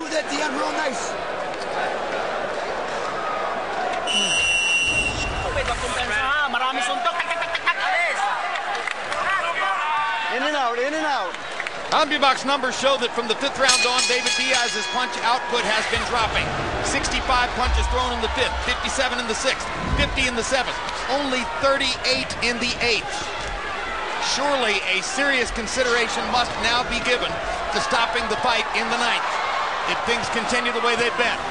with that, Diaz, real nice. In and out, in and out. CompuBox numbers show that from the 5th round on, David Diaz's punch output has been dropping. 65 punches thrown in the 5th, 57 in the 6th, 50 in the 7th, only 38 in the 8th. Surely a serious consideration must now be given to stopping the fight in the 9th if things continue the way they've been.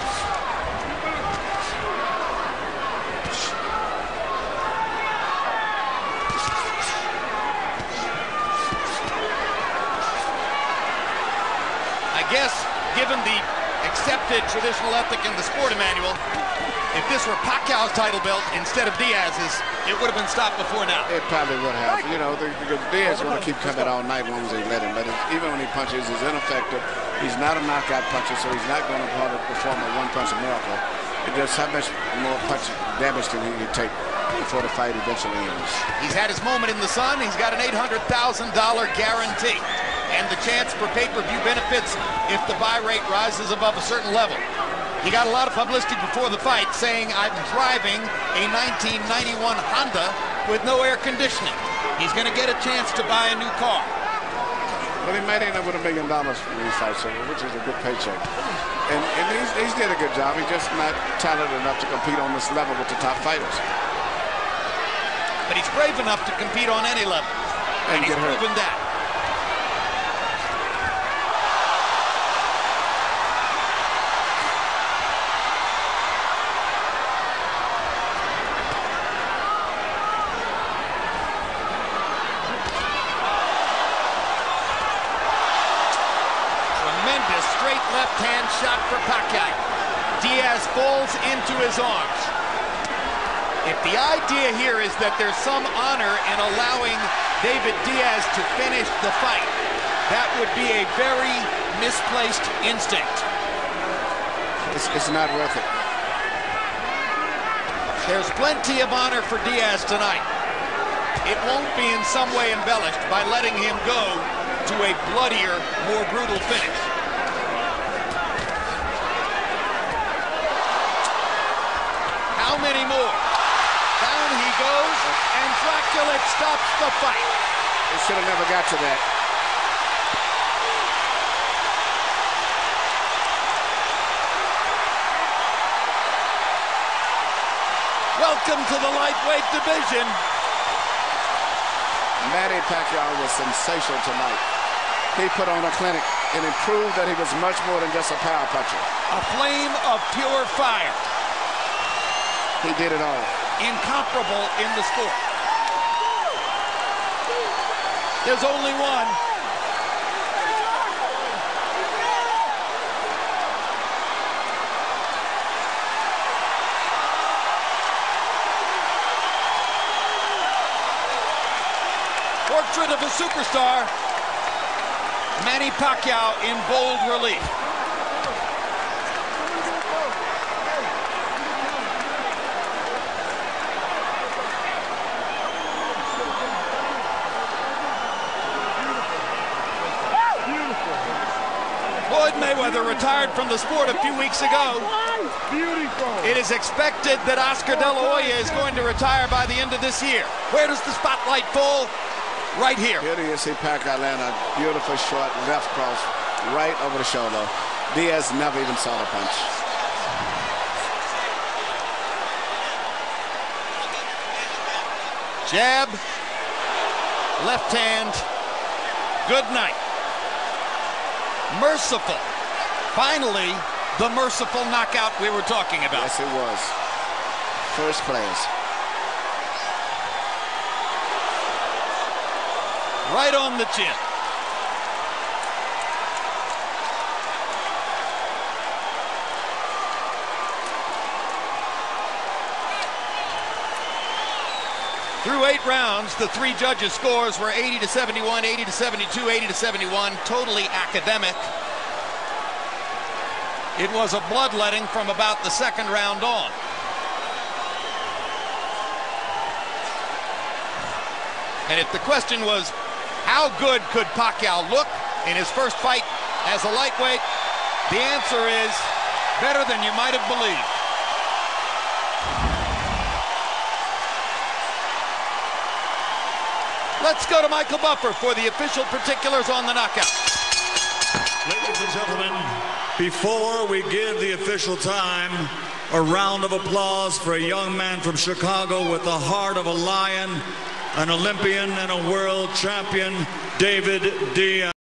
I guess, given the accepted traditional ethic in the sport manual, if this were Pacquiao's title belt instead of Diaz's, it would have been stopped before now. It probably would have. You know, because Diaz is going to keep coming all night long as they let him. But even when he punches, he's ineffective. He's not a knockout puncher, so he's not going to perform a one-punch miracle. It does how much more punch damage than he can take before the fight eventually ends. He's had his moment in the sun. He's got an $800,000 guarantee and the chance for pay-per-view benefits if the buy rate rises above a certain level. He got a lot of publicity before the fight saying, "I'm driving a 1991 Honda with no air conditioning." He's going to get a chance to buy a new car. Well, he might end up with $1 million from these fights, which is a good paycheck. And he's did a good job. He's just not talented enough to compete on this level with the top fighters. But he's brave enough to compete on any level. And he's proven that. Straight left-hand shot for Pacquiao. Diaz falls into his arms. If the idea here is that there's some honor in allowing David Diaz to finish the fight, that would be a very misplaced instinct. It's not worth it. There's plenty of honor for Diaz tonight. It won't be in some way embellished by letting him go to a bloodier, more brutal finish. How many more? Down he goes, and Dracula stops the fight. He should have never got to that. Welcome to the lightweight division. Manny Pacquiao was sensational tonight. He put on a clinic and it proved that he was much more than just a power puncher. A flame of pure fire. He did it all. Incomparable in the sport. There's only one. Portrait of a superstar. Manny Pacquiao in bold relief. Floyd Mayweather retired from the sport a few weeks ago. It is expected that Oscar De La Hoya is going to retire by the end of this year. Where does the spotlight fall? Right here. Here you see Pacquiao land a beautiful short left cross right over the shoulder. Diaz never even saw the punch. Jab, left hand, good night. Merciful. Finally, the merciful knockout we were talking about. Yes, it was. First class. Right on the chin. Through 8 rounds, the 3 judges' scores were 80-71, 80-72, 80-71, totally academic. It was a bloodletting from about the 2nd round on. And if the question was, how good could Pacquiao look in his first fight as a lightweight? The answer is better than you might have believed. Let's go to Michael Buffer for the official particulars on the knockout. Ladies and gentlemen, before we give the official time, a round of applause for a young man from Chicago with the heart of a lion, an Olympian and a world champion, David Diaz.